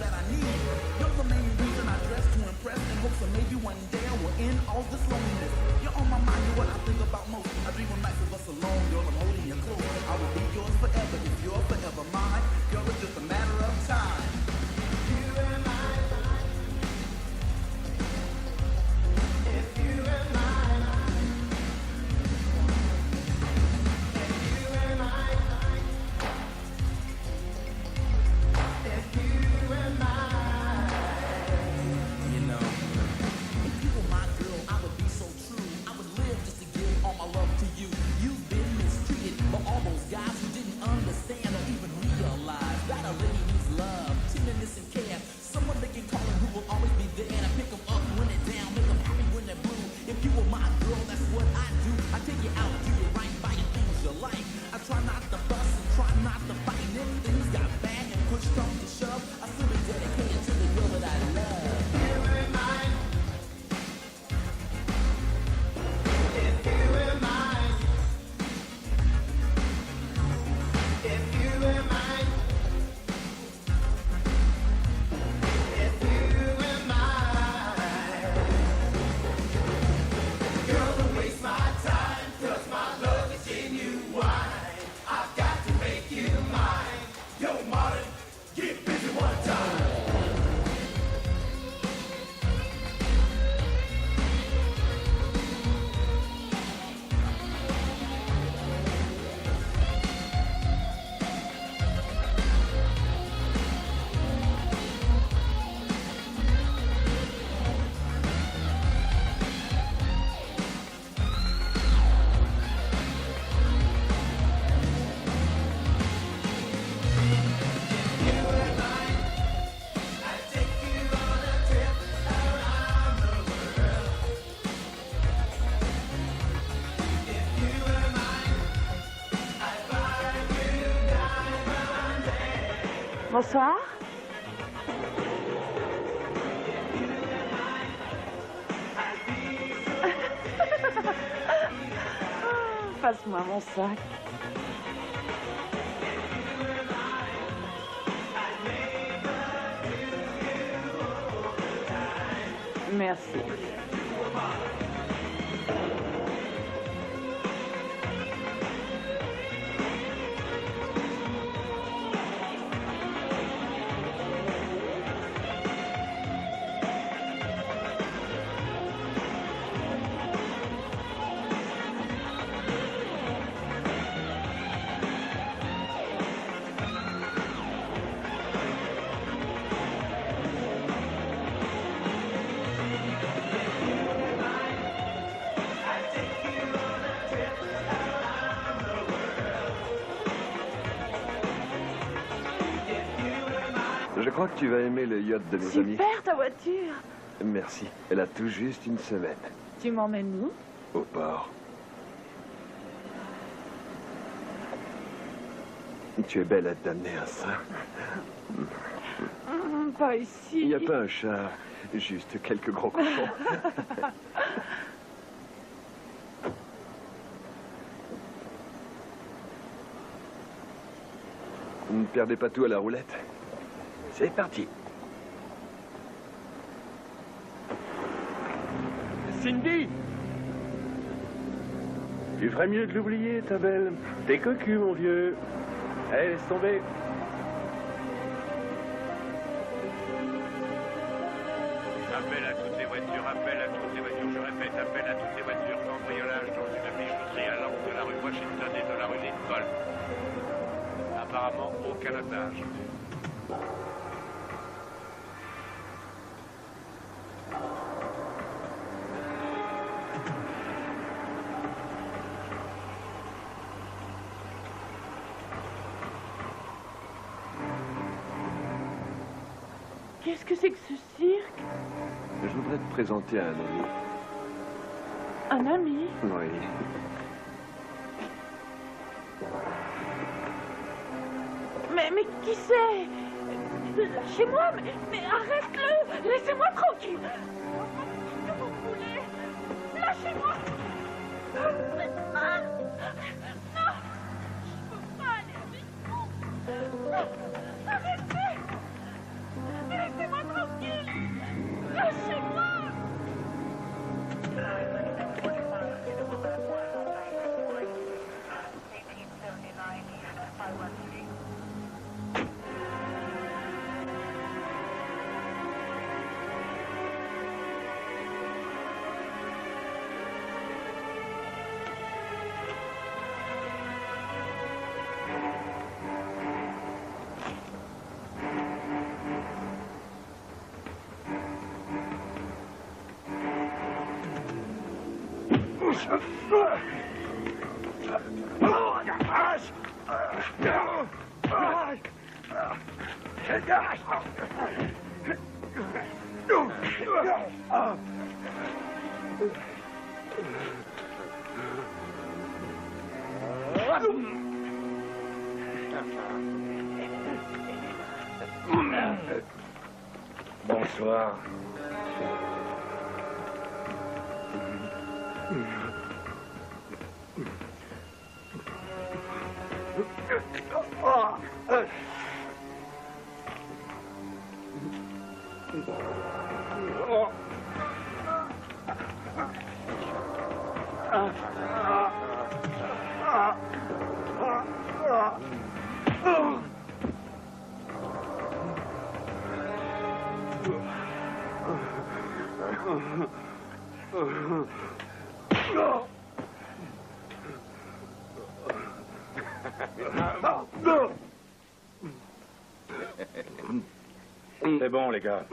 that I need. You're the main reason I dress to impress in hopes that maybe one day I will end all this loneliness. You're on my mind, you're what I think about most. I dream of nights of us alone, girl, I'm holding you close. I will be yours forever if you're forever mine. Girl, it's just a matter of time. You and I. If you and I. If you and I. If you and I. You know, if you were my girl, I would be so true. I would live just to give all my love to you. You've been mistreated by all those guys who didn't understand or even realize that a lady needs love, tenderness, and care. Someone they can call and who will always be there to pick them up when they're down, make them happy when they're blue. If you were my girl, that's what I do. I take you out, do you right, buying things you like. I try not to fuss and try not to fight. And if things got bad and push comes to shove, I still be dedicated to the girl that I love. You and I. If you and I. If you and I. If you and I. Girl, don't waste my time, 'cause my love is genuine. I've got to make you mine. Yo, Martin, get busy one time. Bonsoir. Passe-moi mon sac. Merci. Je crois que tu vas aimer le yacht de mes amis. Super ta voiture. Merci. Elle a tout juste une semaine. Tu m'emmènes où? Au port. Tu es belle à t'amener à ça. Pas ici. Il n'y a pas un chat, juste quelques gros cochons. Ne perdez pas tout à la roulette. C'est parti. Cindy! Tu ferais mieux de l'oublier, ta belle. T'es cocu, mon vieux. Allez, laisse tomber. Appel à toutes les voitures, appel à toutes les voitures. Je répète, appel à toutes les voitures. Cambriolage dans une bijouterie à l'angle de la rue Washington et de la rue Lincoln. Apparemment, aucun otage. Qu'est-ce que c'est que ce cirque? Je voudrais te présenter à un ami. Un ami? Oui. Mais qui c'est? Lâchez-moi, mais arrête-le! Laissez-moi tranquille! Qu'est-ce que vous voulez? Lâchez-moi! Non! Je peux pas aller avec vous! Arrêtez! Mais Bonsoir. C'est bon, les gars.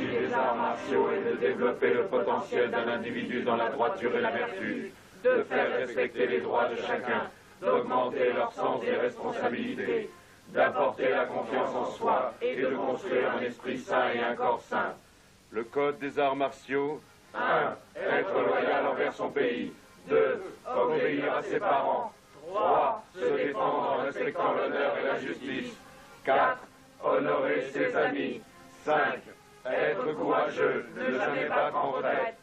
Des arts martiaux et de développer le potentiel d'un individu dans la droiture et la vertu, de faire respecter les droits de chacun, d'augmenter leur sens des responsabilités, d'apporter la confiance en soi et de construire un esprit sain et un corps sain. Le code des arts martiaux. 1. Être loyal envers son pays. 2. Obéir à ses parents. 3. Se défendre en respectant l'honneur et la justice. 4. Honorer ses amis. 5. Être courageux, ne jamais battre en retraite.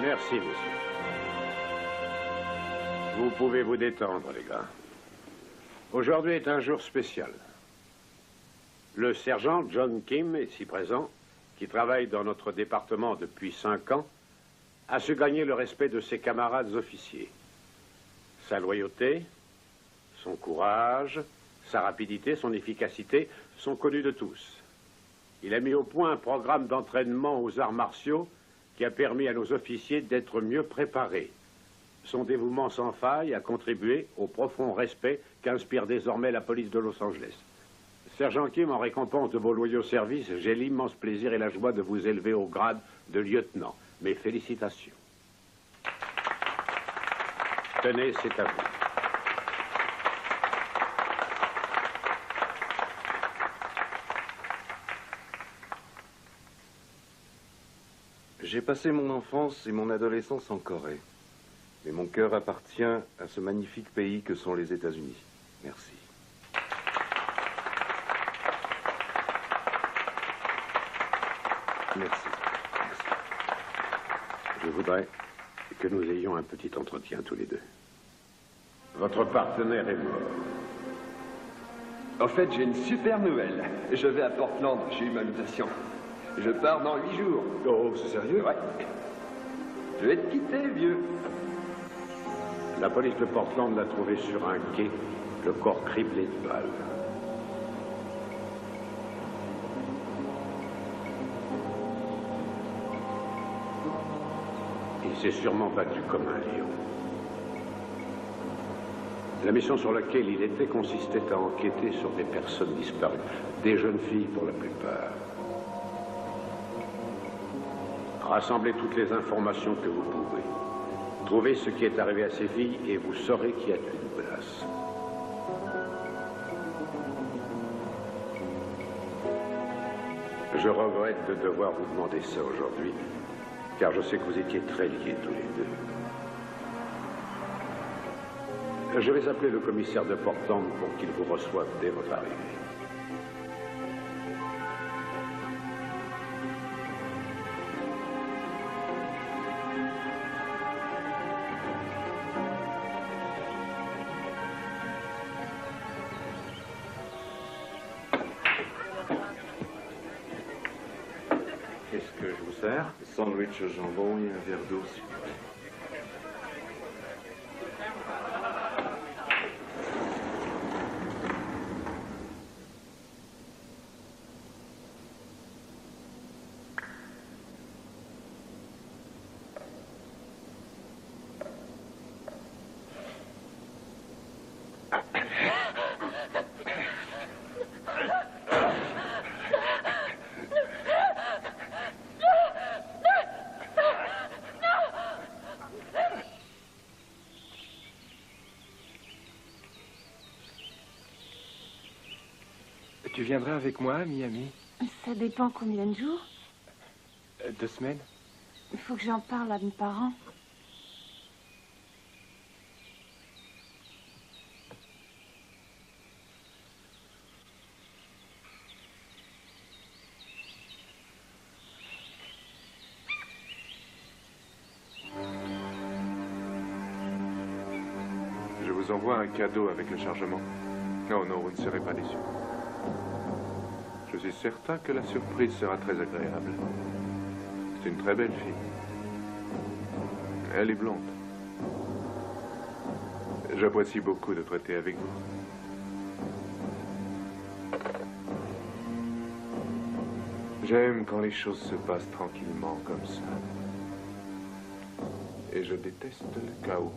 Merci, monsieur. Vous pouvez vous détendre, les gars. Aujourd'hui est un jour spécial. Le sergent John Kim, ici présent, qui travaille dans notre département depuis 5 ans, a su gagner le respect de ses camarades officiers. Sa loyauté, son courage, sa rapidité, son efficacité sont connus de tous. Il a mis au point un programme d'entraînement aux arts martiaux qui a permis à nos officiers d'être mieux préparés. Son dévouement sans faille a contribué au profond respect qu'inspire désormais la police de Los Angeles. Sergent Kim, en récompense de vos loyaux services, j'ai l'immense plaisir et la joie de vous élever au grade de lieutenant. Mes félicitations. Tenez, c'est à vous. J'ai passé mon enfance et mon adolescence en Corée. Mais mon cœur appartient à ce magnifique pays que sont les États-Unis. Merci. Merci. Je voudrais que nous ayons un petit entretien tous les deux. Votre partenaire est mort. En fait, j'ai une super nouvelle. Je vais à Portland, j'ai eu ma mutation. Je pars dans 8 jours. Oh, c'est sérieux? Ouais. Je vais te quitter, vieux. La police de Portland l'a trouvé sur un quai, le corps criblé de balles. Il s'est sûrement battu comme un lion. La mission sur laquelle il était consistait à enquêter sur des personnes disparues, des jeunes filles pour la plupart. Rassemblez toutes les informations que vous pouvez. Trouvez ce qui est arrivé à ces filles et vous saurez qui a tué Nicolas. Je regrette de devoir vous demander ça aujourd'hui, car je sais que vous étiez très liés tous les deux. Je vais appeler le commissaire de Portland pour qu'il vous reçoive dès votre arrivée. Qu'est-ce que je vous sers? Sandwich au jambon et un verre d'eau, s'il vous plaît. Tu viendras avec moi à Miami? Ça dépend combien de jours. 2 semaines? Il faut que j'en parle à mes parents. Je vous envoie un cadeau avec le chargement. Non, non, vous ne serez pas déçus. Je suis certain que la surprise sera très agréable. C'est une très belle fille. Elle est blonde. J'apprécie beaucoup de traiter avec vous. J'aime quand les choses se passent tranquillement comme ça. Et je déteste le chaos.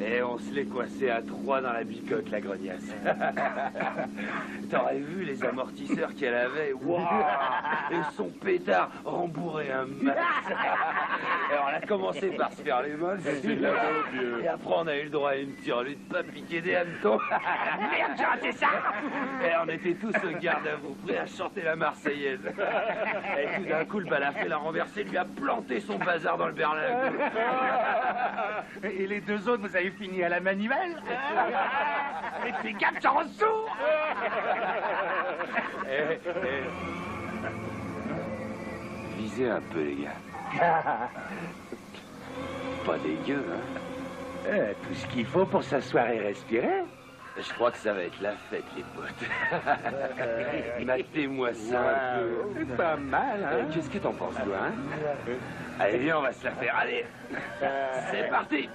Et on se l'est coincé à 3 dans la bicoque, la grognasse. T'aurais vu les amortisseurs qu'elle avait? Waouh! Et son pétard rembourré un max. Et on a commencé par se faire les mains dessus. Et après, on a eu le droit à une tirelute pas piquée des hannetons. Merde, j'ai raté ça! Et on était tous au garde à vous, prêts à chanter la Marseillaise. Et tout d'un coup, le balafré l'a renversé, lui a planté son bazar dans le berlingot. Et les 2 autres, vous avez fini à la manivelle? Et fais gaffe, j'en ressous! Visez un peu, les gars. Pas dégueu, hein? Tout ce qu'il faut pour s'asseoir et respirer. Je crois que ça va être la fête, les potes. Matez-moi ça un peu. C'est pas mal, hein? Qu'est-ce que t'en penses, toi, hein? Allez, viens, on va se la faire. Allez, c'est parti.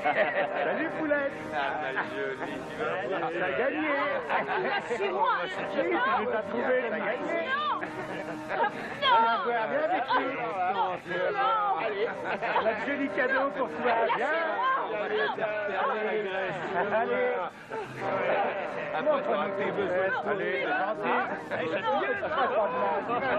Salut, poulette. Ah, ma jolie, tu vas voir. T'as gagné. C'est moi. Oui, tu l'as trouvé, t'as gagné. Non. Viens avec lui. Allez, on a de jolis cadeaux pour toi. Viens. Allez. Montre-nous tes besoins. Allez, c'est gentil. Allez, ça te gueule, ça passe pas de mal. Tu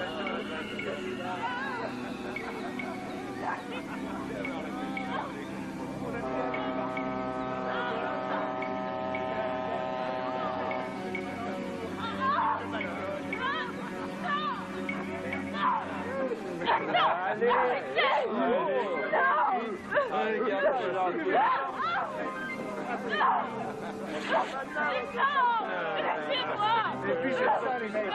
vas voir. Allez. Et puis c'est ça les mecs.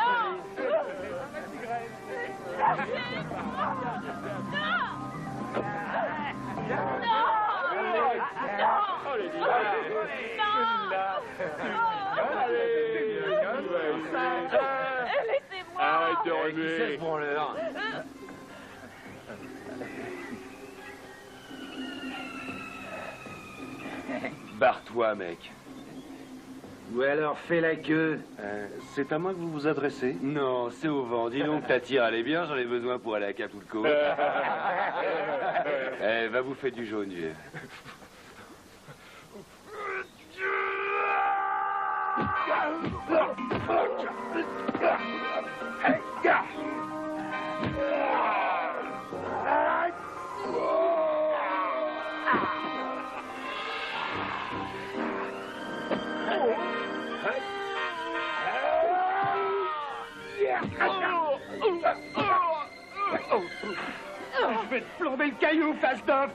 Arrête de Qui c'est remuer. ce branleur? Barre-toi, mec. Ou alors fais la queue. C'est à moi que vous vous adressez? Non, c'est au vent. Dis donc, ta tire, elle est bien, j'en ai besoin pour aller à Acapulco. Eh, va bouffer du jaune, vieux. Je vais te plomber le caillou, face d'off.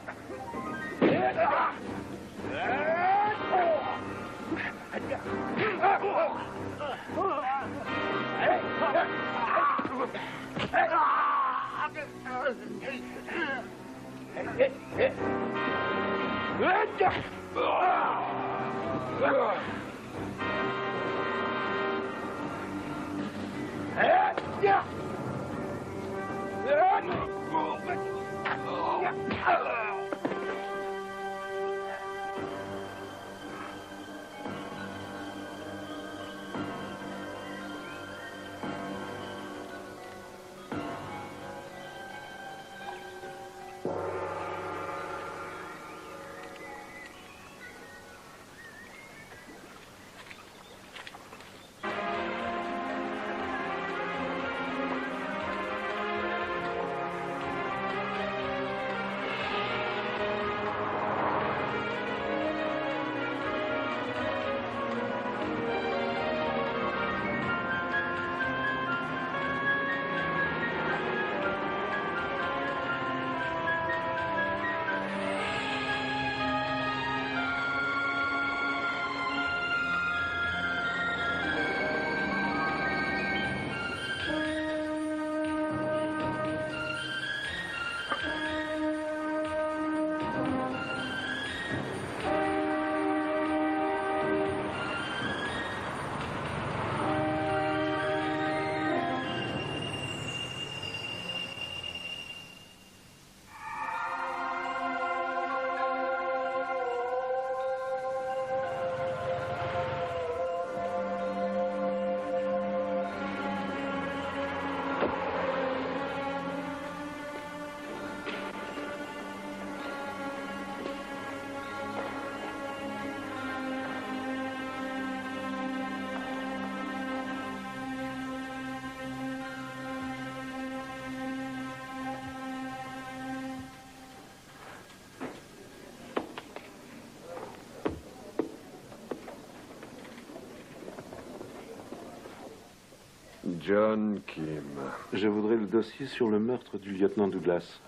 John Kim. Je voudrais le dossier sur le meurtre du lieutenant Douglas.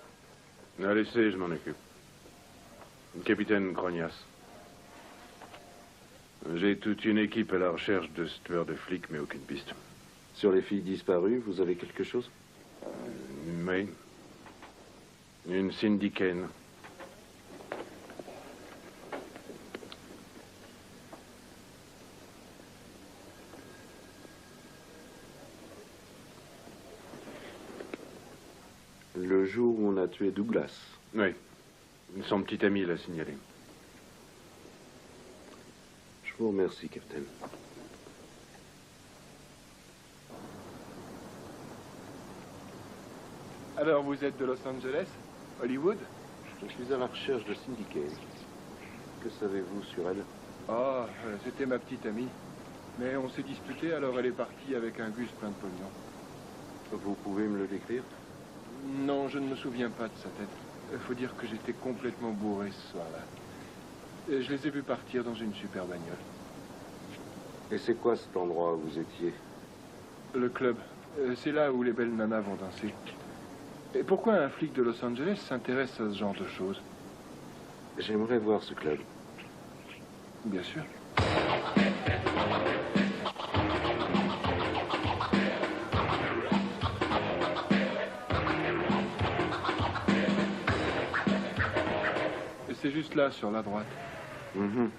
Laissez, je m'en occupe. Capitaine Grognas. J'ai toute une équipe à la recherche de ce tueur de flics, mais aucune piste. Sur les filles disparues, vous avez quelque chose? Oui. Une Cindy Kane. Le jour où on a tué Douglas. Oui. Son petit ami l'a signalé. Je vous remercie, Captain. Alors, vous êtes de Los Angeles? Hollywood? Je suis à la recherche de Cindy Kane. Que savez-vous sur elle? Ah, c'était ma petite amie. Mais on s'est disputé, alors elle est partie avec un gus plein de pognon. Vous pouvez me le décrire? Non, je ne me souviens pas de sa tête. Il faut dire que j'étais complètement bourré ce soir-là. Et je les ai vus partir dans une super bagnole. Et c'est quoi cet endroit où vous étiez? Le club. C'est là où les belles nanas vont danser. Et pourquoi un flic de Los Angeles s'intéresse à ce genre de choses? J'aimerais voir ce club. Bien sûr. C'est juste là, sur la droite. Mhm.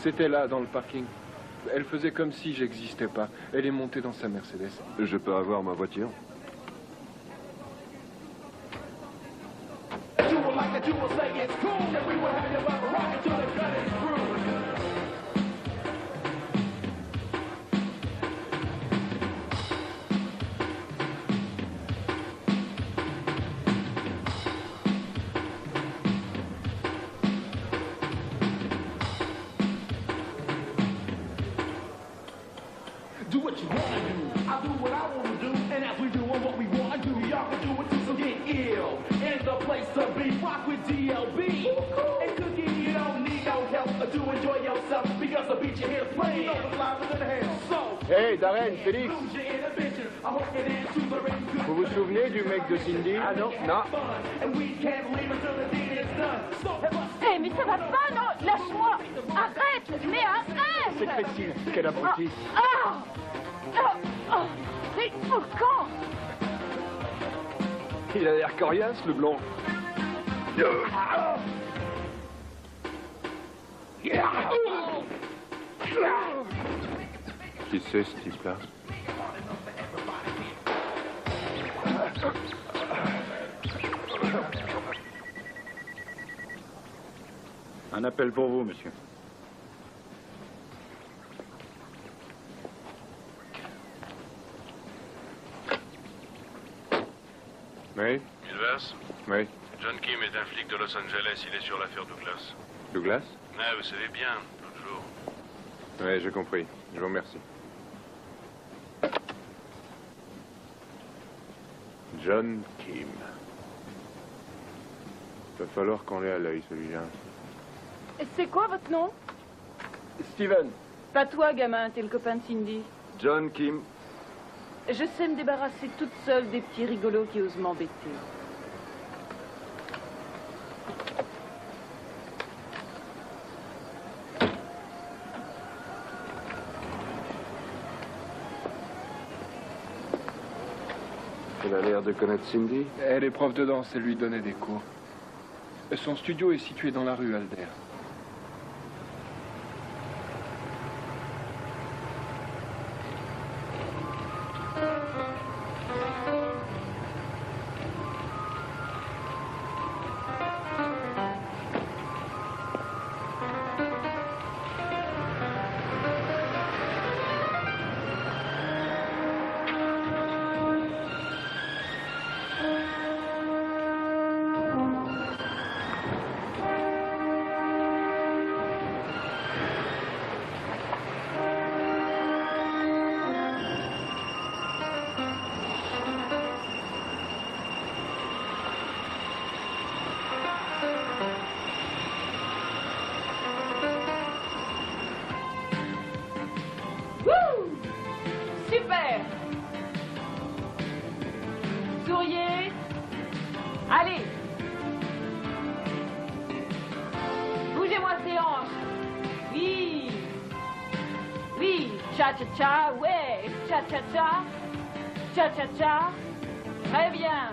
C'était là, dans le parking. Elle faisait comme si j'existais pas. Elle est montée dans sa Mercedes. Je peux avoir ma voiture? Do what you wanna do, I'll do what I wanna do, and as we doing what we wanna do, y'all can do it too, so get ill. And the place to be, rock with DLB. And Cookie, you don't need no help to enjoy yourself, because the beat you hear playing, you know it's live than hell. So, Hey, Darren, Félix, lose your inhibition, I hope you dance to the rhythm good. vous vous souvenez du mec de Cindy? Ah non, non. And we can't leave until the deed is done. So, Hé, mais ça va pas, non? Lâche-moi! Arrête! Mais arrête! C'est Christine, quel abruti. Ah! C'est suffocant! Il a l'air coriace, le blond. Qui c'est, ce type-là? Un appel pour vous, monsieur. Oui? Milvers? Oui. John Kim est un flic de Los Angeles, il est sur l'affaire Douglas. Douglas? Ah, vous savez bien, l'autre jour. Oui, j'ai compris. Je vous remercie. John Kim. Va falloir qu'on l'ait à l'œil, celui-là. C'est quoi votre nom? Steven. Pas toi, gamin, t'es le copain de Cindy. John Kim. Je sais me débarrasser toute seule des petits rigolos qui osent m'embêter. Elle a l'air de connaître Cindy. Elle est prof de danse, elle lui donnait des cours. Son studio est situé dans la rue Alder. Cha-cha-cha, ouais. Cha-cha-cha. Cha-cha-cha. Très bien.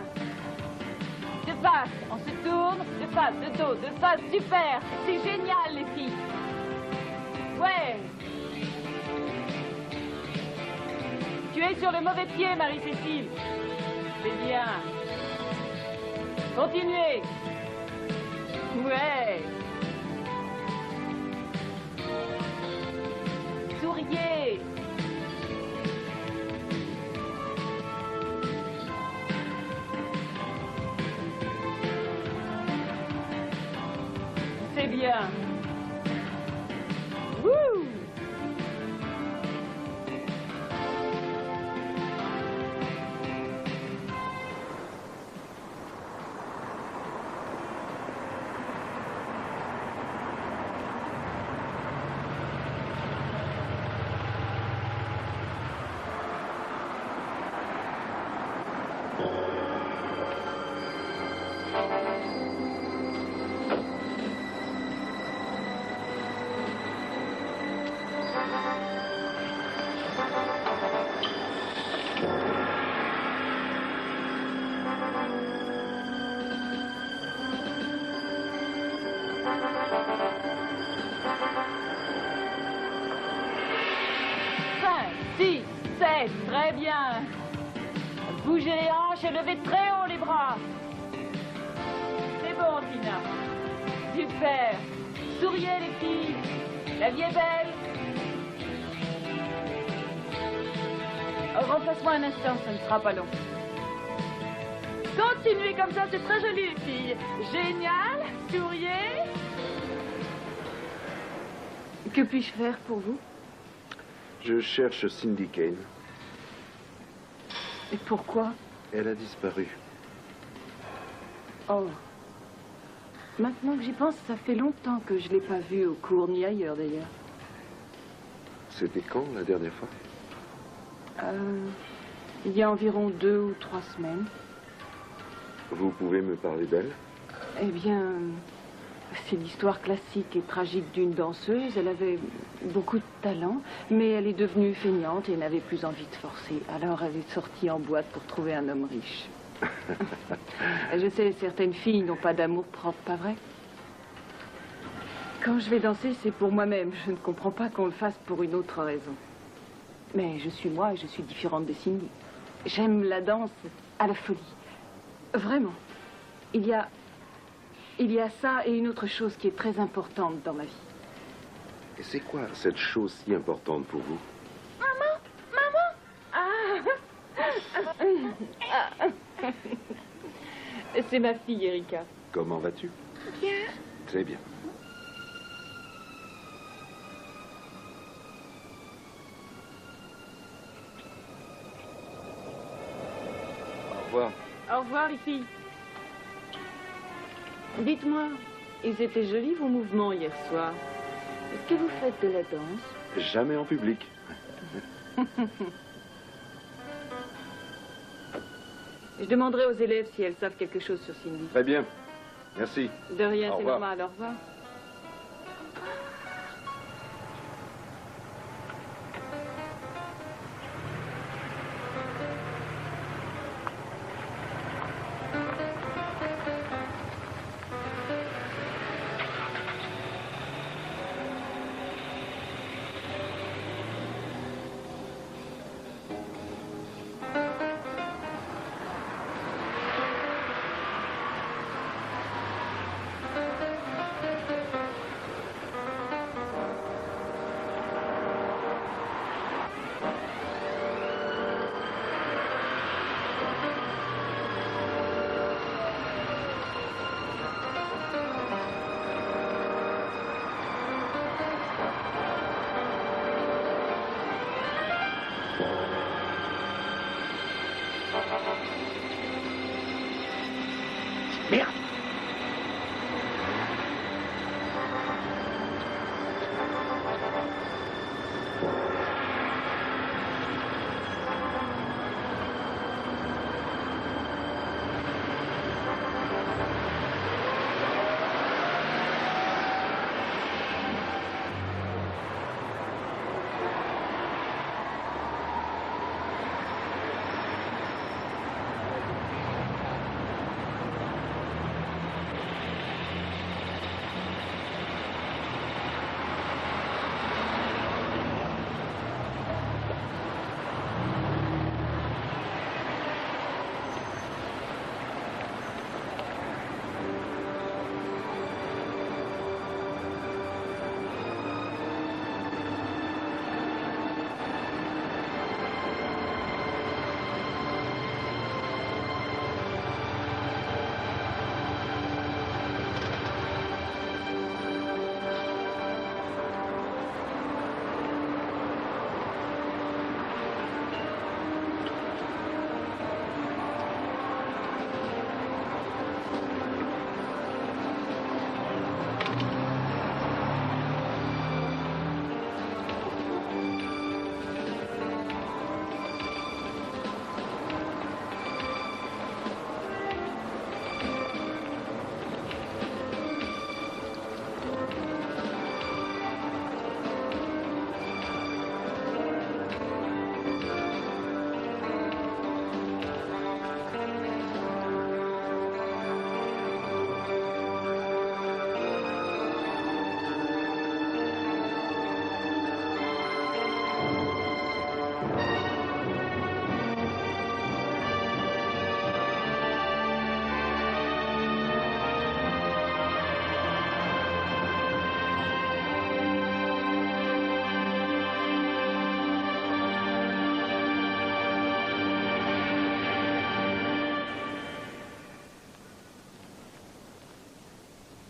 De face, on se tourne. De face, de dos, de face. Super. C'est génial, les filles. Ouais. Tu es sur le mauvais pied, Marie-Cécile. C'est bien. Continuez. Ouais. Souriez. C'est bien. Wouh! 6, 7, très bien. Bougez les hanches et levez très haut les bras. C'est bon, Tina. Super. Souriez, les filles. La vie est belle. Repasse-moi un instant, ça ne sera pas long. Continuez comme ça, c'est très joli, les filles. Génial. Souriez. Que puis-je faire pour vous? Je cherche Cindy Kane. Et pourquoi? Elle a disparu. Oh. Maintenant que j'y pense, ça fait longtemps que je ne l'ai pas vue au cours, ni ailleurs d'ailleurs. C'était quand, la dernière fois? Il y a environ 2 ou 3 semaines. Vous pouvez me parler d'elle? Eh bien, c'est l'histoire classique et tragique d'une danseuse. Elle avait beaucoup de talent, mais elle est devenue feignante et n'avait plus envie de forcer. Alors elle est sortie en boîte pour trouver un homme riche. Je sais, certaines filles n'ont pas d'amour propre, pas vrai? Quand je vais danser, c'est pour moi-même. Je ne comprends pas qu'on le fasse pour une autre raison. Mais je suis moi et je suis différente de Cindy. J'aime la danse à la folie. Vraiment. Il y a ça et une autre chose qui est très importante dans ma vie. Et c'est quoi cette chose si importante pour vous? C'est ma fille, Erika. Comment vas-tu? Bien. Très bien. Au revoir. Au revoir, les filles. Dites-moi, ils étaient jolis vos mouvements hier soir. Est-ce que vous faites de la danse? Jamais en public. Je demanderai aux élèves si elles savent quelque chose sur Cindy. Très bien. Merci. De rien, Au c'est revoir. normal. Au revoir. Merde!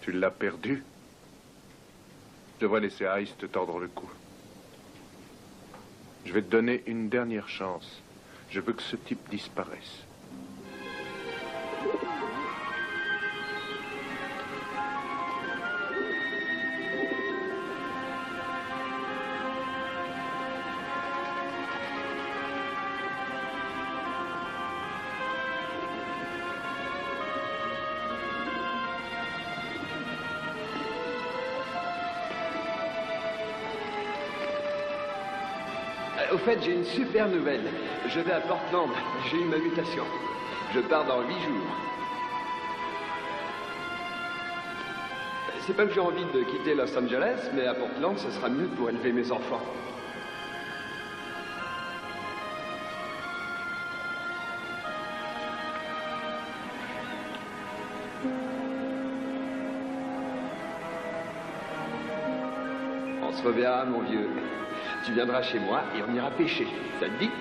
Tu l'as perdu? Je devrais laisser Ice te tordre le cou. Je vais te donner une dernière chance. Je veux que ce type disparaisse. Au fait, j'ai une super nouvelle. Je vais à Portland. J'ai eu ma mutation. Je pars dans 8 jours. C'est pas que j'ai envie de quitter Los Angeles, mais à Portland, ce sera mieux pour élever mes enfants. On se reverra, mon vieux. Tu viendras chez moi et on ira pêcher. Ça te dit?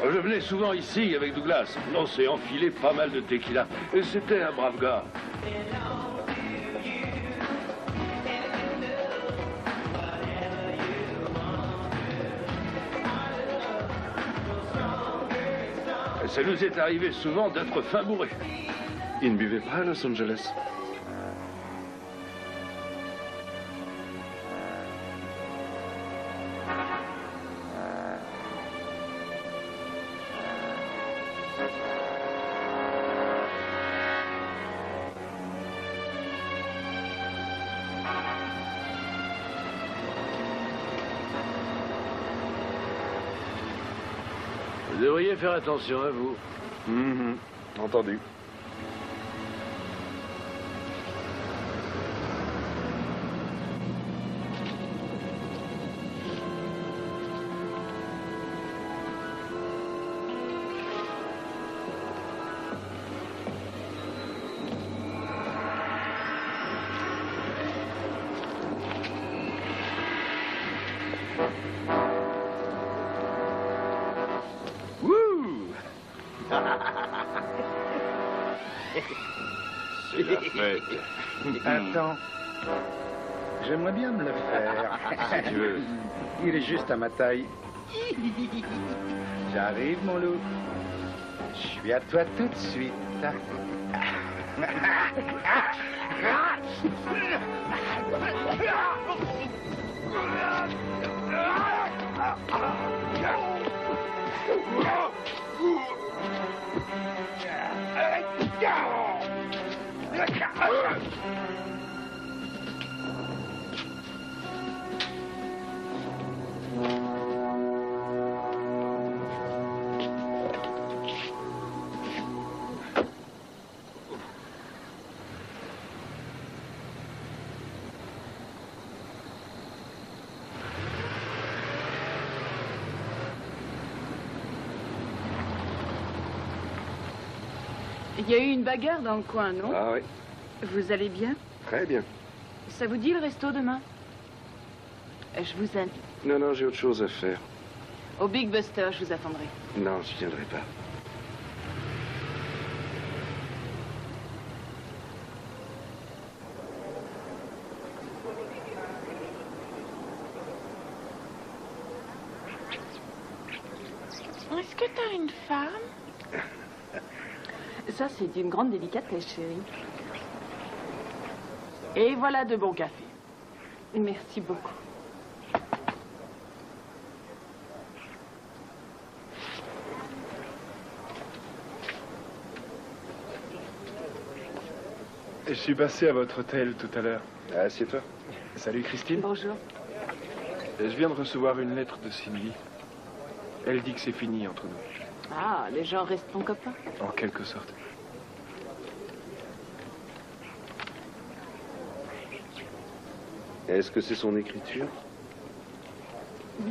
Je venais souvent ici avec Douglas. On s'est enfilé pas mal de tequila. Et c'était un brave gars. Et ça nous est arrivé souvent d'être fin bourrés. Ils ne buvaient pas à Los Angeles. Vous devriez faire attention à vous. Entendu. C'est la fête. Attends. J'aimerais bien me le faire. Si tu veux. Il est juste à ma taille. J'arrive, mon loup. Je suis à toi tout de suite. Il y a eu une bagarre dans le coin, non? Ah oui, Vous allez bien? très bien. Ça vous dit le resto demain? Je vous invite. Non, j'ai autre chose à faire. Au Big Buster, je vous attendrai. Non, je viendrai pas. Est-ce que t'as une femme? Ça, c'est d'une grande délicatesse, chérie. Et voilà de bons cafés. Merci beaucoup. Je suis passé à votre hôtel tout à l'heure. Assieds-toi. Salut Christine. Bonjour. Je viens de recevoir une lettre de Cindy. Elle dit que c'est fini entre nous. Ah, les gens restent ton copain. En quelque sorte. Est-ce que c'est son écriture?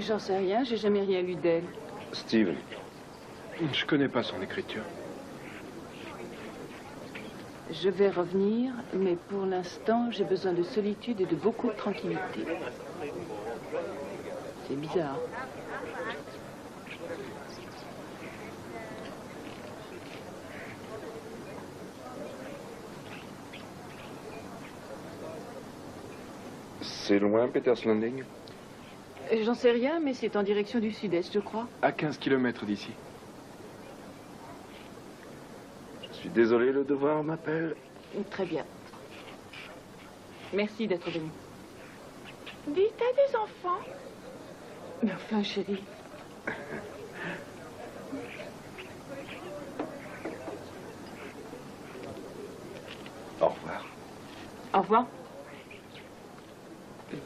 J'en sais rien, j'ai jamais rien lu d'elle. Steven. Je connais pas son écriture. Je vais revenir, mais pour l'instant, j'ai besoin de solitude et de beaucoup de tranquillité. C'est bizarre. C'est loin, Peters Landing? J'en sais rien, mais c'est en direction du sud-est, je crois. À 15 km d'ici. Je suis désolé, le devoir m'appelle. Très bien. Merci d'être venu. Dis, t'as des enfants? Mais enfin, chérie. Au revoir. Au revoir.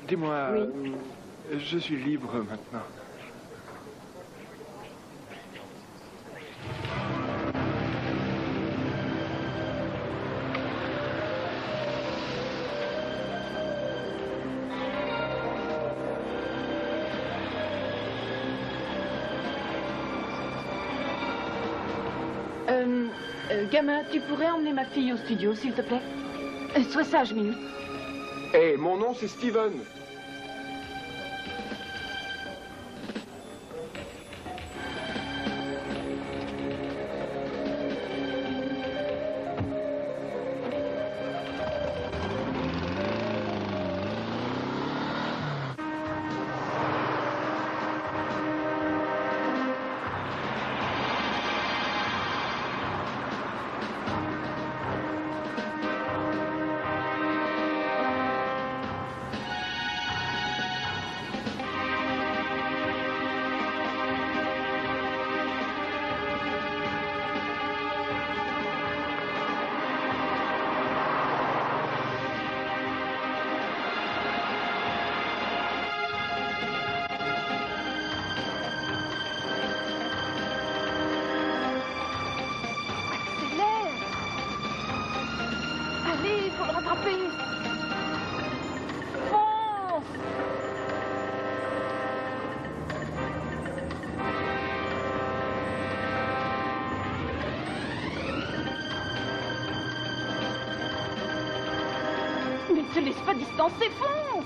Dis-moi, Oui. Je suis libre maintenant. Gamin, tu pourrais emmener ma fille au studio, s'il te plaît? Sois sage, Minute. Hé, mon nom c'est Steven. Allez, il faut le rattraper. Fonce! Mais ne te laisse pas distancer, fonce!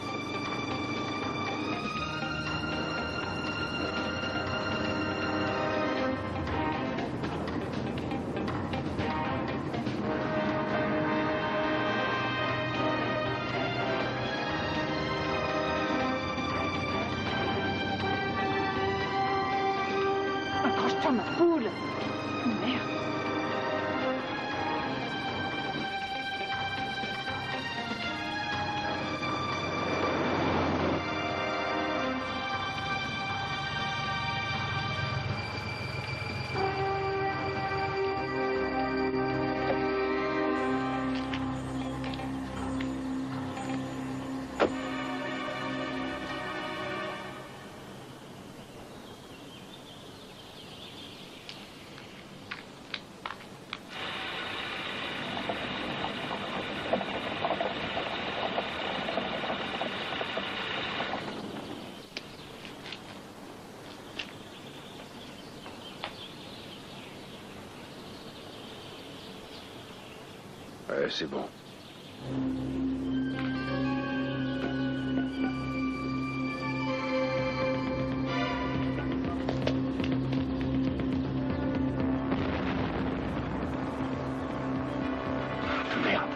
Accroche-toi, ma poule! Merde! Ouais, c'est bon. Merde.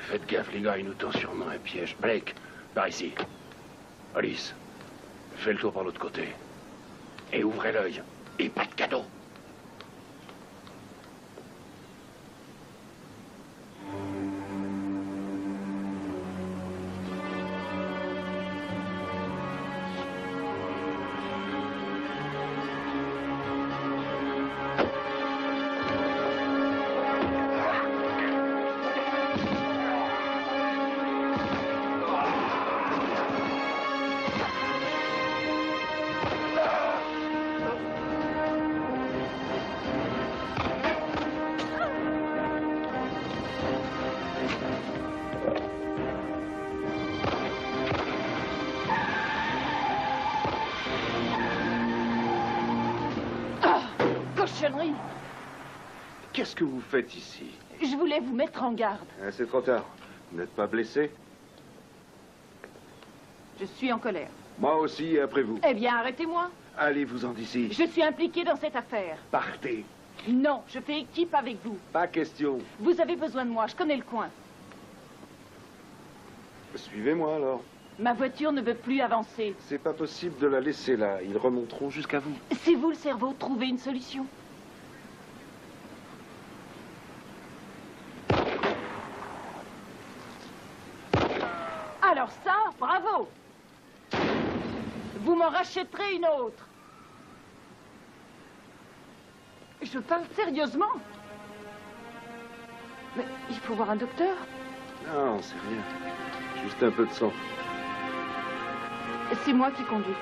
Faites gaffe, les gars, il nous tend sûrement un piège. Blake, par ici. Alice, fais le tour par l'autre côté. Et ouvrez l'œil. Et pas de cadeau. Cochonnerie! Qu'est-ce que vous faites ici? Je voulais vous mettre en garde. Ah, c'est trop tard. Vous n'êtes pas blessé? Je suis en colère. Moi aussi, et après vous. Eh bien, arrêtez-moi. Allez-vous-en d'ici. Je suis impliquée dans cette affaire. Partez. Non, je fais équipe avec vous. Pas question. Vous avez besoin de moi, je connais le coin. Suivez-moi alors. Ma voiture ne veut plus avancer. C'est pas possible de la laisser là. Ils remonteront jusqu'à vous. C'est vous le cerveau, trouvez une solution. Alors ça, bravo. Vous m'en rachèterez une autre. Je parle sérieusement. Mais il faut voir un docteur. Non, c'est rien. Juste un peu de sang. C'est moi qui conduis.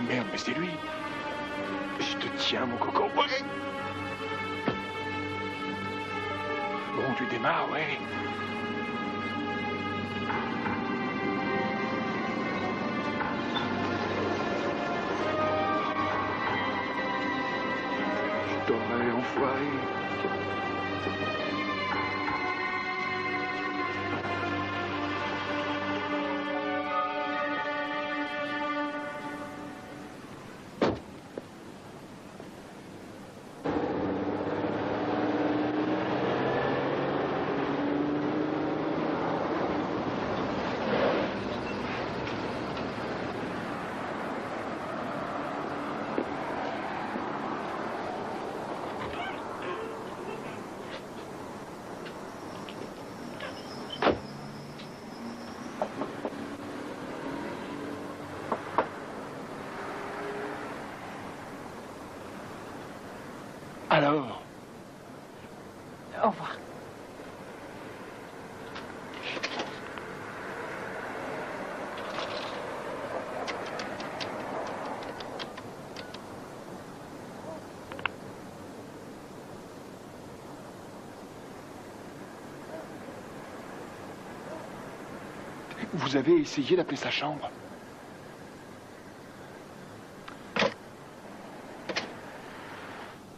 Merde, mais c'est lui. Je te tiens, mon coco. Ouais. Bon, tu démarres, ouais. Je t'aurais enfoiré. Alors? Au revoir. Vous avez essayé d'appeler sa chambre?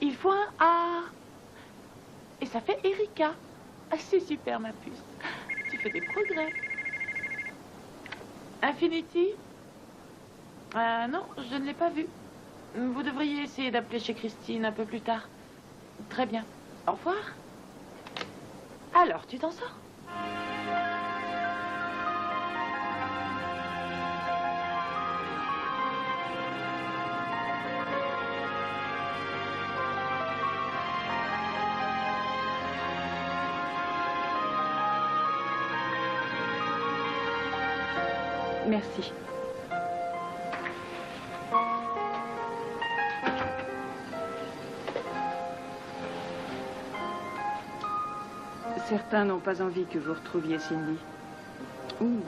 Il faut un A. Et ça fait Erika. Ah, c'est super, ma puce. Tu fais des progrès. Infinity? Non, je ne l'ai pas vu. Vous devriez essayer d'appeler chez Christine un peu plus tard. Très bien. Au revoir. Alors, tu t'en sors? Merci. Certains n'ont pas envie que vous retrouviez Cindy. Ouh.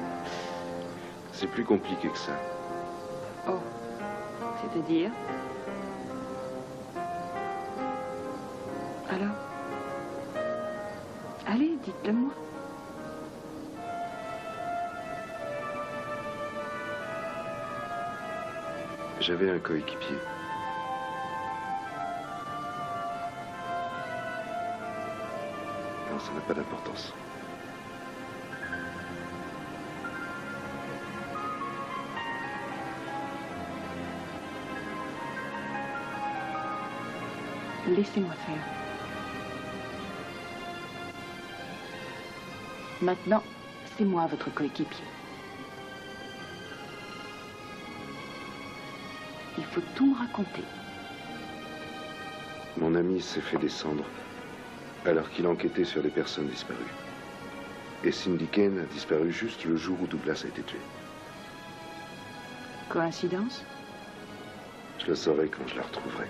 C'est plus compliqué que ça. Oh. C'est-à-dire? Alors? Allez, dites-le moi. J'avais un coéquipier. Non, ça n'a pas d'importance. Laissez-moi faire. Maintenant, c'est moi votre coéquipier. Il faut tout me raconter. Mon ami s'est fait descendre alors qu'il enquêtait sur des personnes disparues. Et Cindy Kane a disparu juste le jour où Douglas a été tué. Coïncidence? Je le saurai quand je la retrouverai.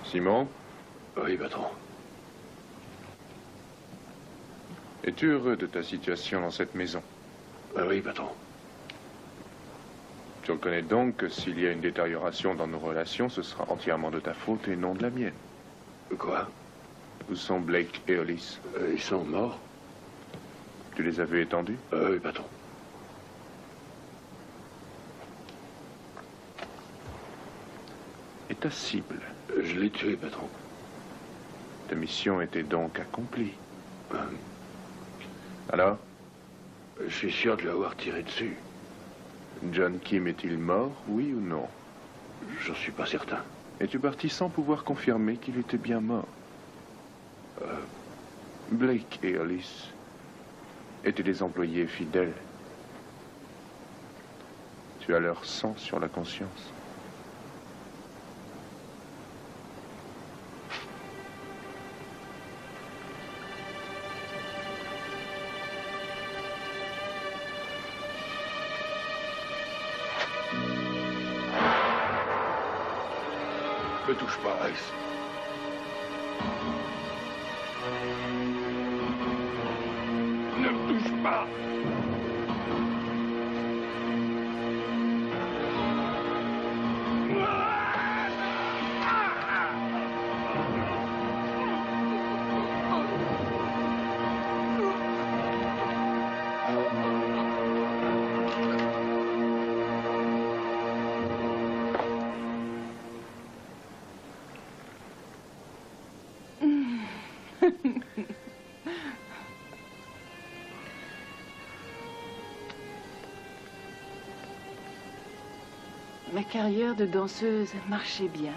Simon? Oui, patron. Es-tu heureux de ta situation dans cette maison? Oui, patron. Tu reconnais donc que s'il y a une détérioration dans nos relations, ce sera entièrement de ta faute et non de la mienne. Quoi? Où sont Blake et Hollis? Ils sont morts. Tu les as vus étendus? Oui, patron. Et ta cible? Je l'ai tué, patron. Ta mission était donc accomplie. Alors? Je suis sûr de lui avoir tiré dessus. John Kim est-il mort, oui ou non? J'en suis pas certain. Es-tu parti sans pouvoir confirmer qu'il était bien mort? Blake et Hollis étaient des employés fidèles. Tu as leur sang sur la conscience. Ne touche pas, Rice. Ne me touche pas. Ma carrière de danseuse marchait bien.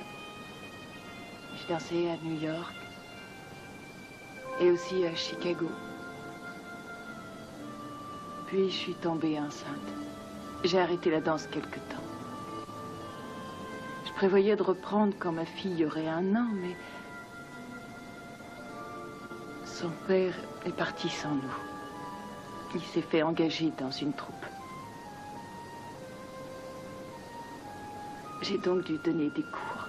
Je dansais à New York et aussi à Chicago. Puis je suis tombée enceinte. J'ai arrêté la danse quelque temps. Je prévoyais de reprendre quand ma fille aurait 1 an, mais son père est parti sans nous. Il s'est fait engager dans une troupe. J'ai donc dû donner des cours.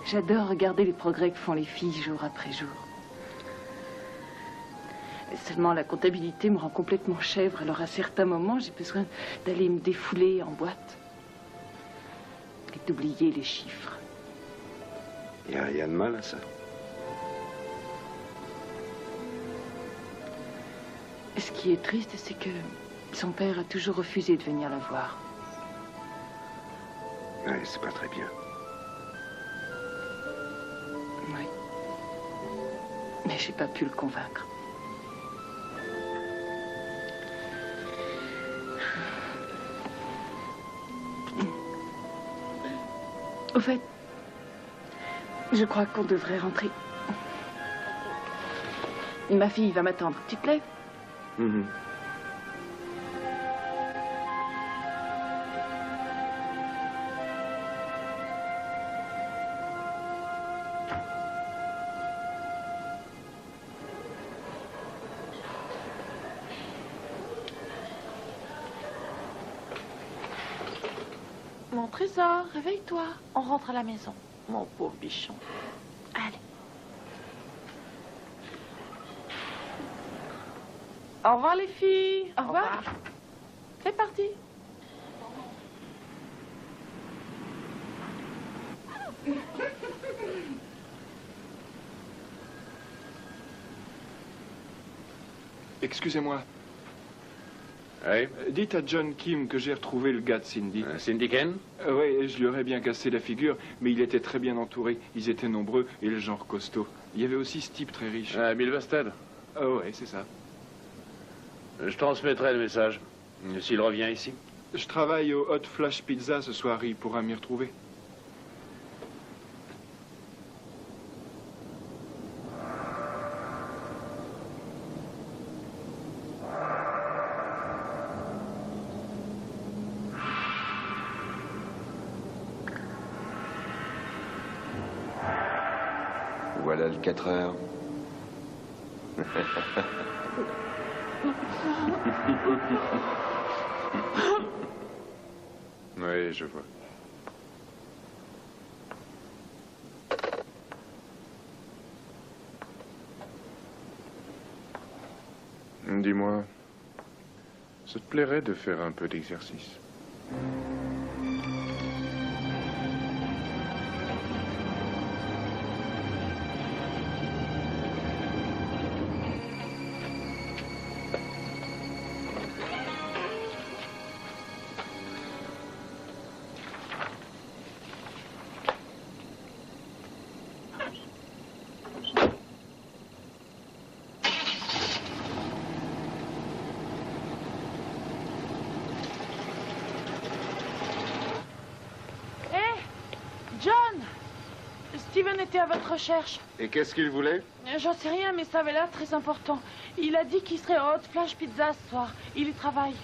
J'adore regarder les progrès que font les filles jour après jour. Seulement, la comptabilité me rend complètement chèvre, alors à certains moments, j'ai besoin d'aller me défouler en boîte et d'oublier les chiffres. Il n'y a rien de mal à ça. Ce qui est triste, c'est que son père a toujours refusé de venir la voir. Ouais, c'est pas très bien. Oui. Mais j'ai pas pu le convaincre. Au fait, je crois qu'on devrait rentrer. Ma fille va m'attendre. Tu te lèves? Mon trésor, réveille-toi. On rentre à la maison. Mon pauvre bichon. Allez. Au revoir les filles. Au revoir. C'est parti. Excusez-moi. Oui. Dites à John Kim que j'ai retrouvé le gars de Cindy. Cindy Ken? Oui, je lui aurais bien cassé la figure, mais il était très bien entouré. Ils étaient nombreux et le genre costaud. Il y avait aussi ce type très riche. Milvested? Oui, c'est ça. Je transmettrai le message. S'il revient ici. Je travaille au Hot Flash Pizza ce soir. Il pourra m'y retrouver. Voilà le 4 heures. Oui, je vois. Dis-moi, ça te plairait de faire un peu d'exercice? Steven était à votre recherche. Et qu'est-ce qu'il voulait? J'en sais rien, mais ça avait l'air très important. Il a dit qu'il serait au Hot Flash Pizza ce soir. Il y travaille.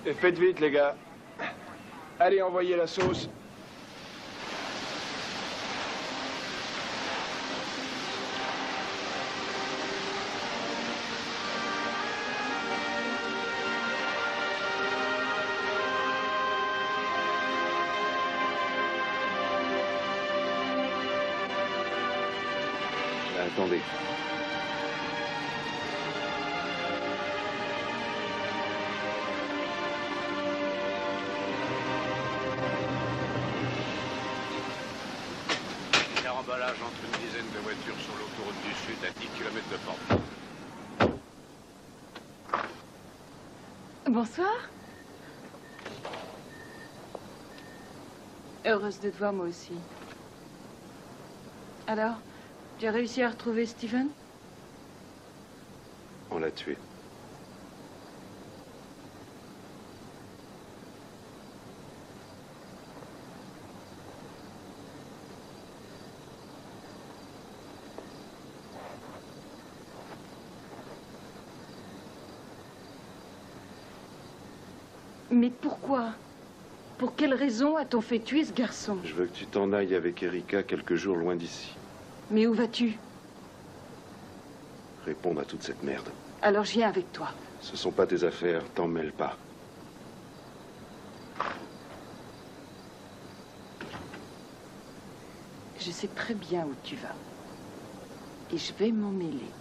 Et faites vite, les gars. Allez, envoyez la sauce. Attendez. Caramballage entre une dizaine de voitures sur l'autoroute du Sud à 10 km de Port. Bonsoir. Heureuse de te voir, moi aussi. Alors, tu as réussi à retrouver Steven? On l'a tué. Mais pourquoi? Pour quelle raison a-t-on fait tuer ce garçon? Je veux que tu t'en ailles avec Erika quelques jours loin d'ici. Mais où vas-tu? Répondre à toute cette merde. Alors je viens avec toi. Ce sont pas tes affaires, t'en mêle pas. Je sais très bien où tu vas. Et je vais m'en mêler.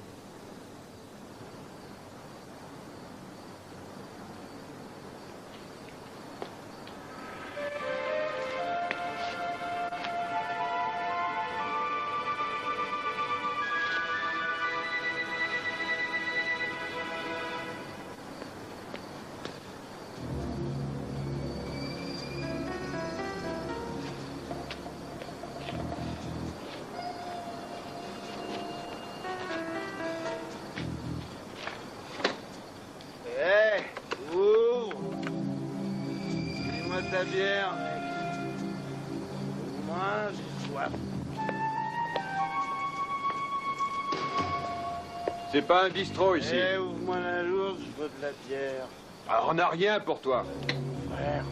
Ta bière, mec. Moi, j'ai soif. C'est pas un bistrot ici. Eh, ouvre-moi la lourde, je veux de la bière. Alors, on n'a rien pour toi. Frère.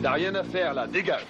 T'as rien à faire là, dégage.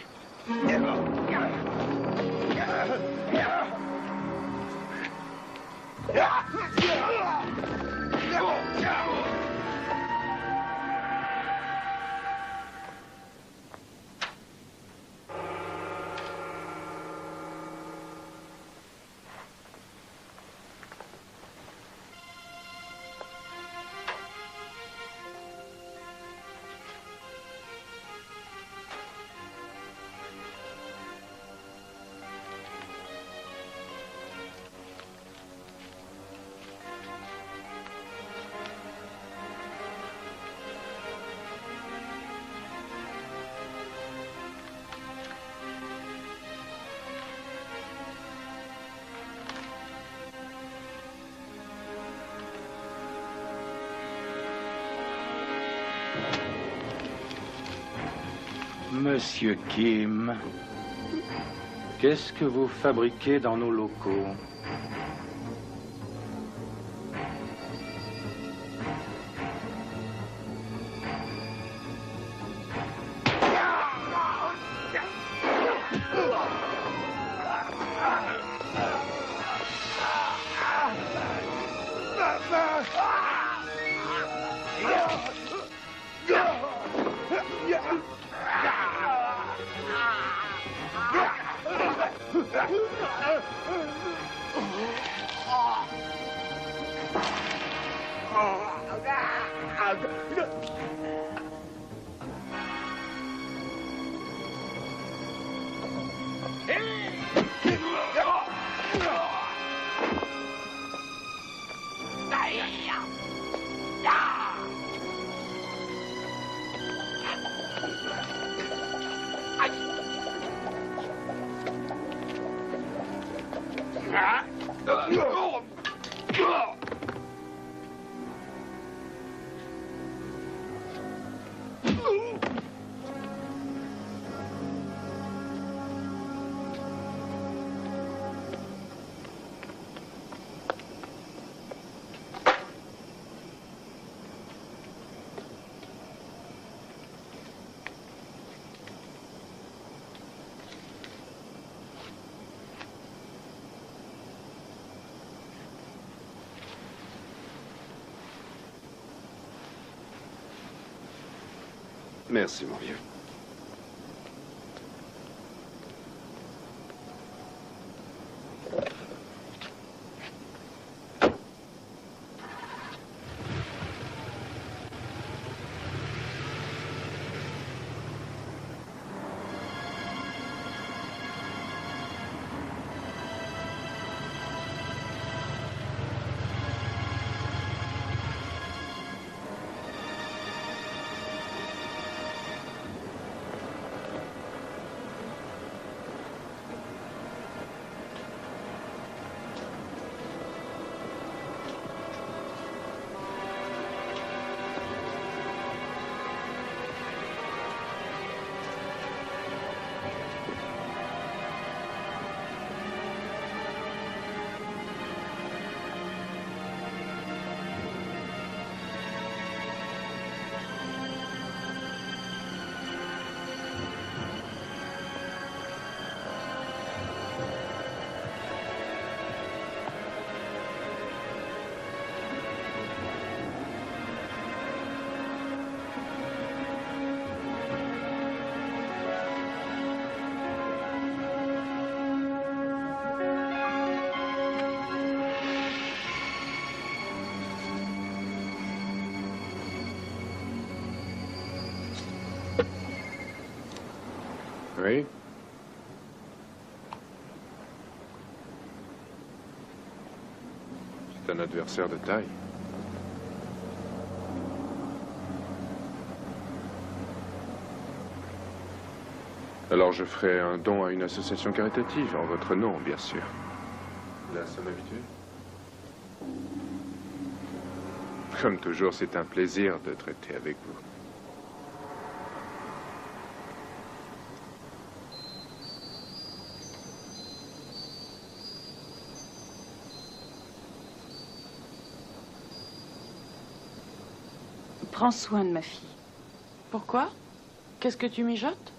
Monsieur Kim, qu'est-ce que vous fabriquez dans nos locaux? Merci, mon vieux. Oui. C'est un adversaire de taille. Alors je ferai un don à une association caritative, en votre nom, bien sûr. La somme habituelle. Comme toujours, c'est un plaisir de traiter avec vous. Prends soin de ma fille. Pourquoi? Qu'est-ce que tu mijotes?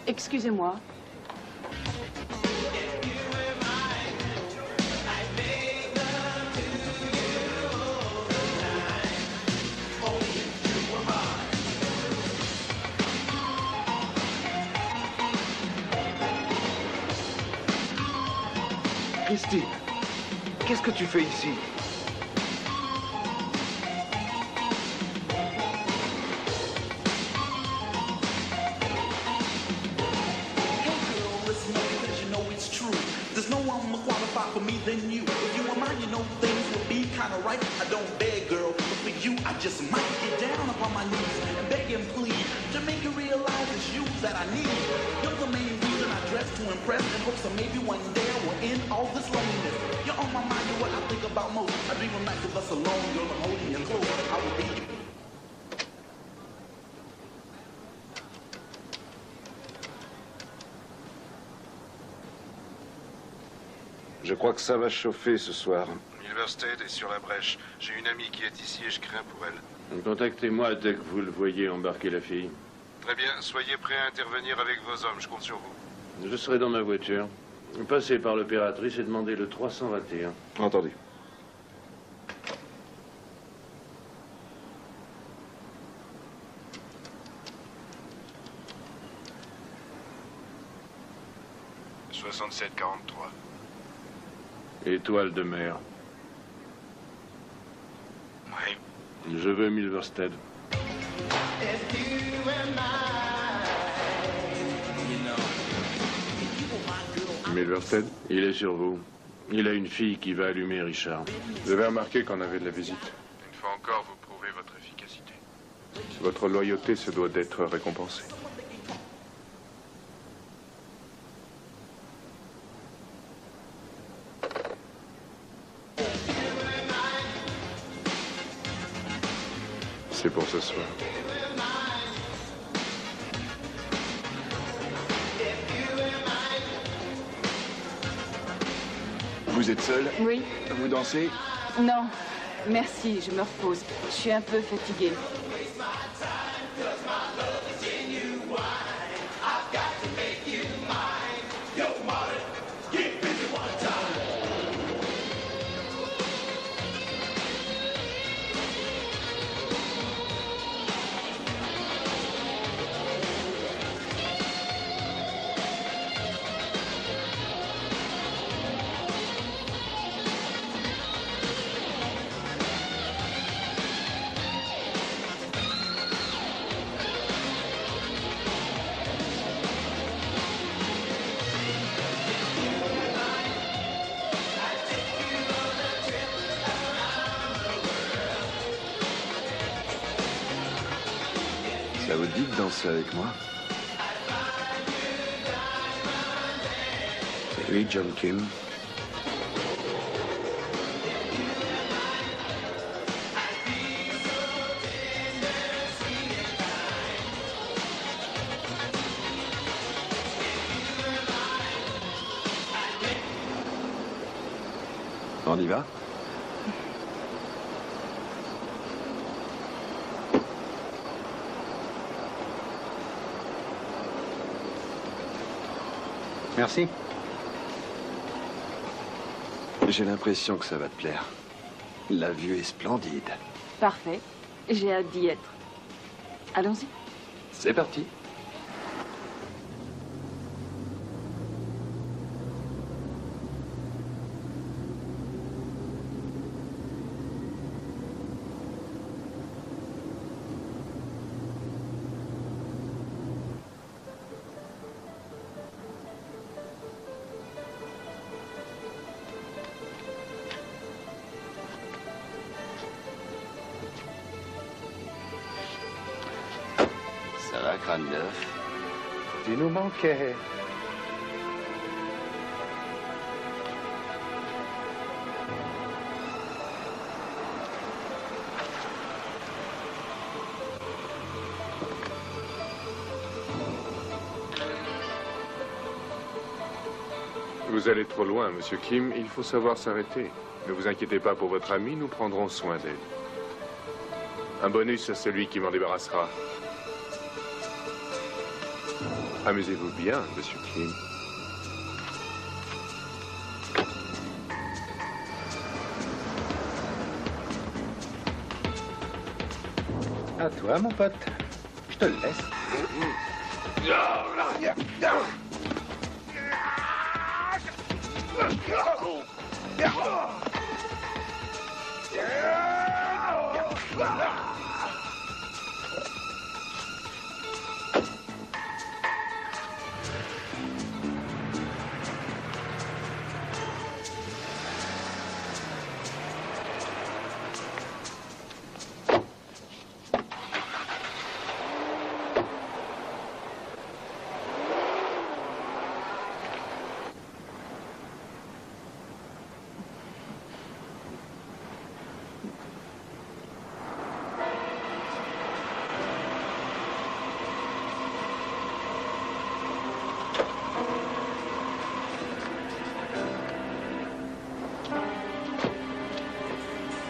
Excusez-moi. Christine, qu'est-ce que tu fais ici? There's no one more qualified for me than you. If you were mine, you know things would be kinda right. I don't beg, girl, but for you, I just might get down upon my knees and beg and plead to make you realize it's you that I need. You're the main reason I dress to impress and hope so maybe one day I will end all this loneliness. You're on my mind, you're what I think about most. I dream of nights with us alone, girl, I'm holding you close. I will be. Je crois que ça va chauffer ce soir. Milverstead est sur la brèche. J'ai une amie qui est ici et je crains pour elle. Contactez-moi dès que vous le voyez embarquer la fille. Très bien, soyez prêts à intervenir avec vos hommes, je compte sur vous. Je serai dans ma voiture. Passez par l'opératrice et demandez le 321. Entendu. « 6743. Étoile de mer. Oui. Je veux Milverstead. Milverstead? Il est sur vous. Il a une fille qui va allumer Richard. Vous avez remarqué qu'on avait de la visite. Une fois encore, vous prouvez votre efficacité. Votre loyauté se doit d'être récompensée. C'est pour ce soir. Vous êtes seul? Oui. Vous dansez? Non, merci, je me repose. Je suis un peu fatiguée. Ça vous dit de danser avec moi? C'est lui, John Kim. On y va? Merci. J'ai l'impression que ça va te plaire. La vue est splendide. Parfait. J'ai hâte d'y être. Allons-y. C'est parti. Ça va, crâne neuf? Tu nous manquais. Vous allez trop loin, Monsieur Kim. Il faut savoir s'arrêter. Ne vous inquiétez pas pour votre ami, nous prendrons soin d'elle. Un bonus à celui qui m'en débarrassera. Amusez-vous bien, Monsieur Kim. À toi, mon pote. Je te le laisse.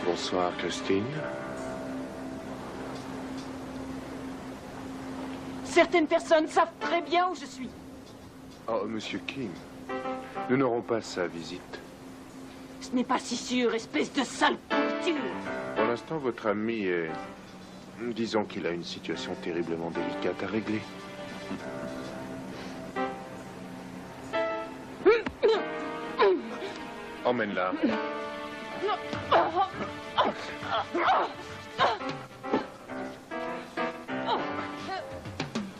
Bonsoir, Christine. Certaines personnes savent très bien où je suis. Oh, Monsieur Kim, nous n'aurons pas sa visite. Ce n'est pas si sûr, espèce de sale pourriture. Pour l'instant, votre ami est... Disons qu'il a une situation terriblement délicate à régler. Emmène-la.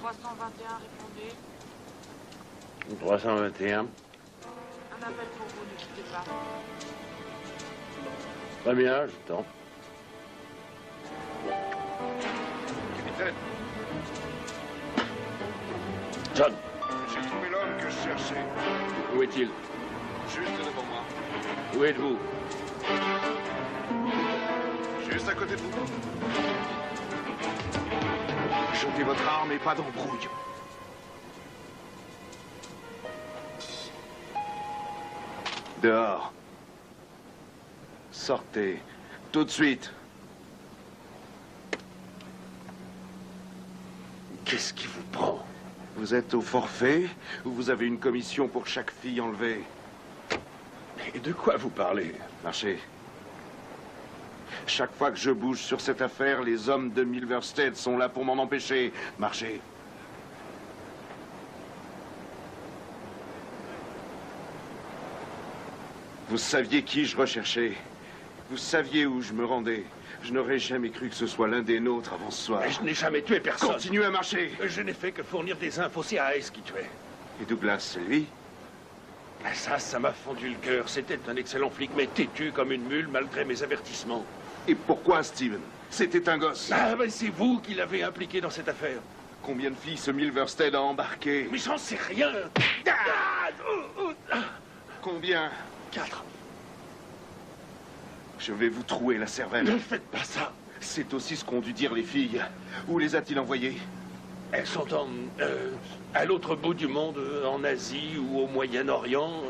321, répondez. 321. Un appel pour vous, ne quittez pas. Très bien, j'attends. Capitaine, John, j'ai trouvé l'homme que je cherchais. où est-il? Juste devant moi. Où êtes-vous? Juste à côté de vous. Jetez votre arme et pas d'embrouille. Dehors. Sortez. Tout de suite. Qu'est-ce qui vous prend? Vous êtes au forfait ou vous avez une commission pour chaque fille enlevée? Et de quoi vous parlez? Marchez. Chaque fois que je bouge sur cette affaire, les hommes de Milverstead sont là pour m'en empêcher. Marchez. Vous saviez qui je recherchais. Vous saviez où je me rendais. Je n'aurais jamais cru que ce soit l'un des nôtres avant ce soir. Mais je n'ai jamais tué personne. Continuez à marcher. Je n'ai fait que fournir des infos. C'est Hayes qui tuait. Et Douglas, c'est lui? Ça m'a fondu le cœur. C'était un excellent flic, mais têtu comme une mule malgré mes avertissements. Et pourquoi, Steven? C'était un gosse. Ah, mais c'est vous qui l'avez impliqué dans cette affaire. Combien de filles ce Milverstead a embarqué? Mais j'en sais rien. Combien? 4. Je vais vous trouer la cervelle. Ne faites pas ça. C'est aussi ce qu'ont dû dire les filles. Où les a-t-il envoyées? Elles sont à l'autre bout du monde, en Asie ou au Moyen-Orient.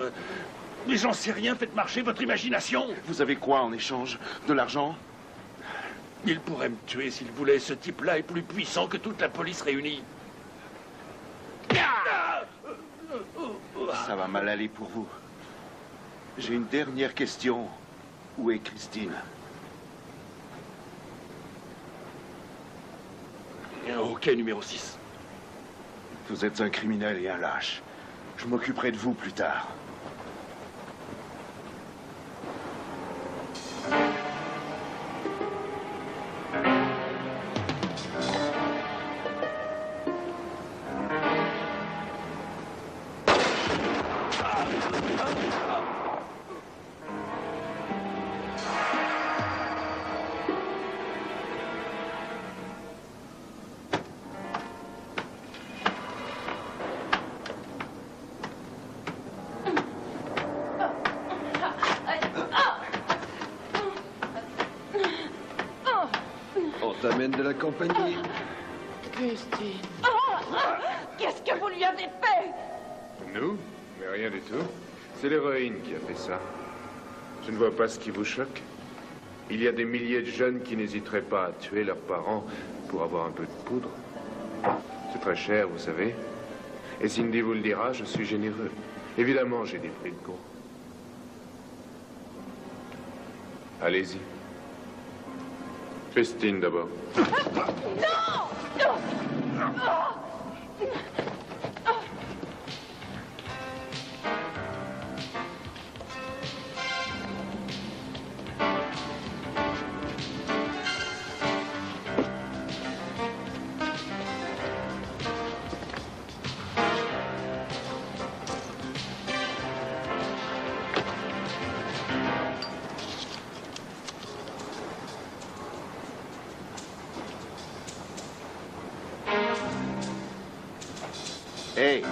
Mais j'en sais rien, faites marcher votre imagination. Vous avez quoi en échange? De l'argent? Il pourrait me tuer s'il voulait. Ce type-là est plus puissant que toute la police réunie. Ça va mal aller pour vous. J'ai une dernière question. Où est Christine? Ok, numéro 6. Vous êtes un criminel et un lâche. Je m'occuperai de vous plus tard. On t'amène de la compagnie. Christine. Qu'est-ce que vous lui avez fait? Nous? Mais rien du tout. C'est l'héroïne qui a fait ça. Je ne vois pas ce qui vous choque. Il y a des milliers de jeunes qui n'hésiteraient pas à tuer leurs parents pour avoir un peu de poudre. C'est très cher, vous savez. Et Cindy vous le dira, je suis généreux. Évidemment, j'ai des prix de con. Allez-y. Christine d'abord. Non! Hey!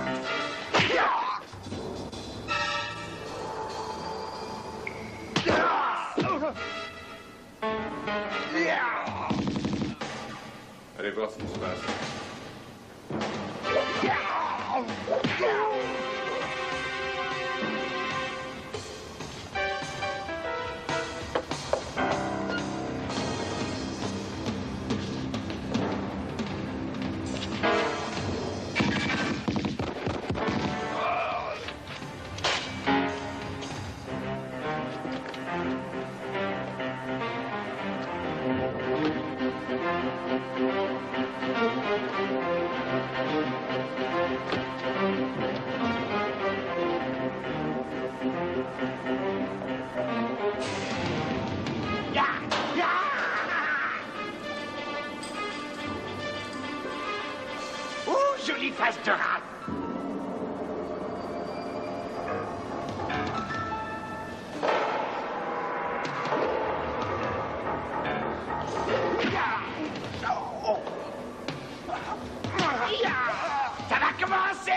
Allez voir ce qui se passe. Jolie face de rat. Ça va commencer.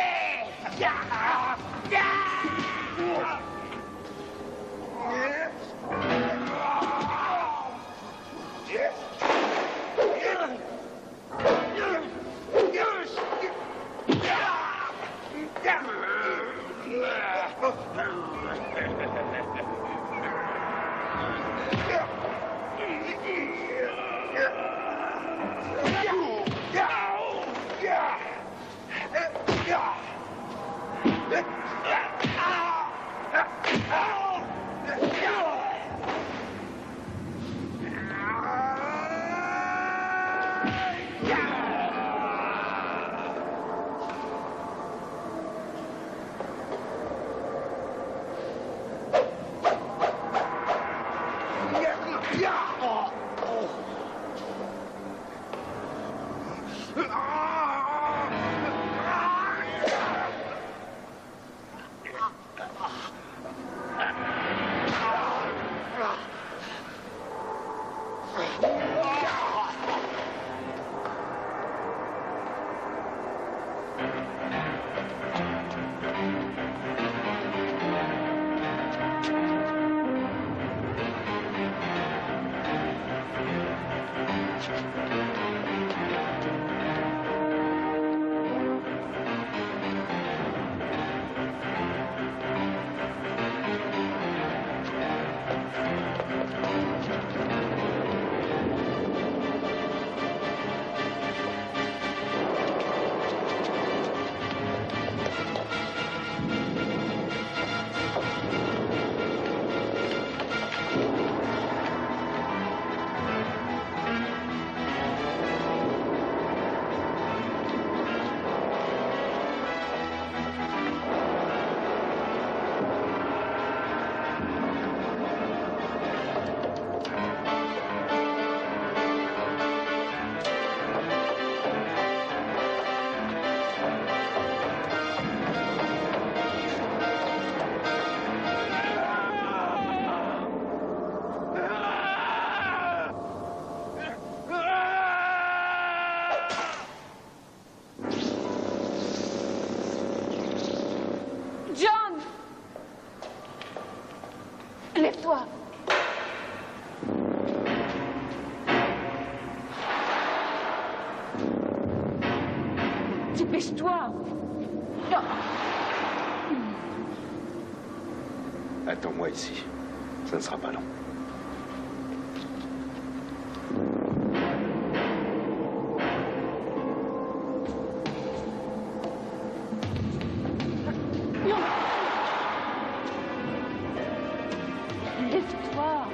Lève-toi. Dépêche-toi. Non. Attends-moi ici. Ça ne sera pas long. Lève-toi.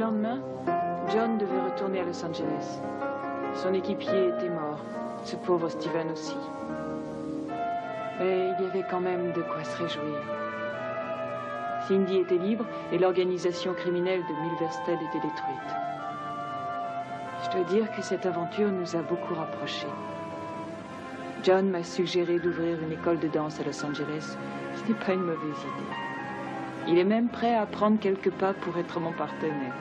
lendemain, John devait retourner à Los Angeles. Son équipier était mort, ce pauvre Steven aussi. Mais il y avait quand même de quoi se réjouir. Cindy était libre et l'organisation criminelle de Milverstead était détruite. Je dois dire que cette aventure nous a beaucoup rapprochés. John m'a suggéré d'ouvrir une école de danse à Los Angeles. Ce n'est pas une mauvaise idée. Il est même prêt à prendre quelques pas pour être mon partenaire.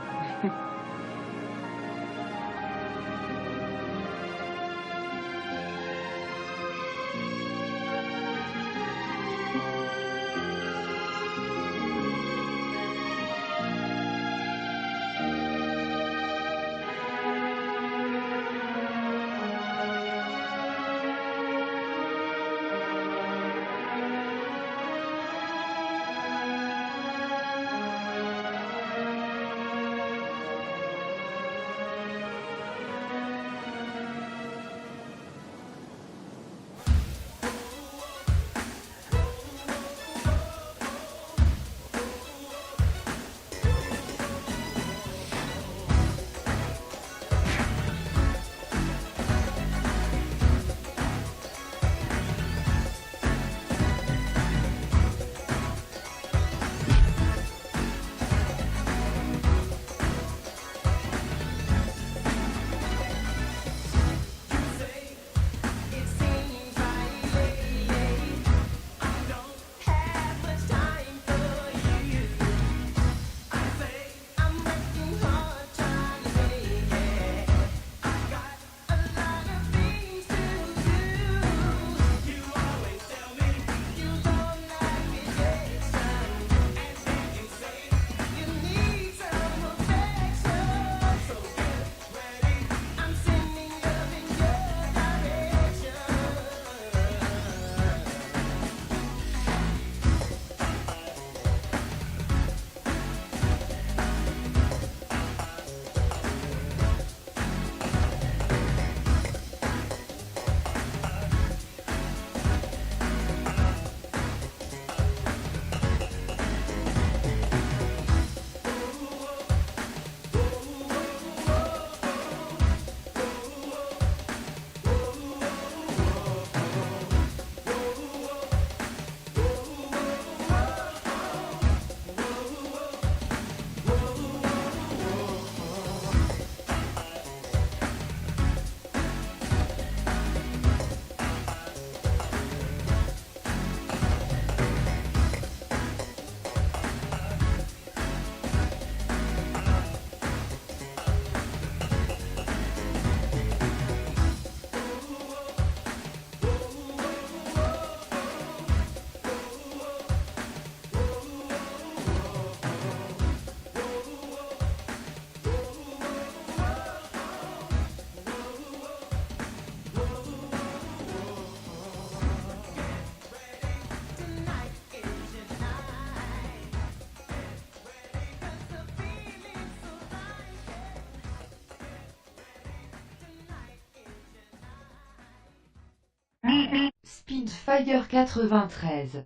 Speedfire 93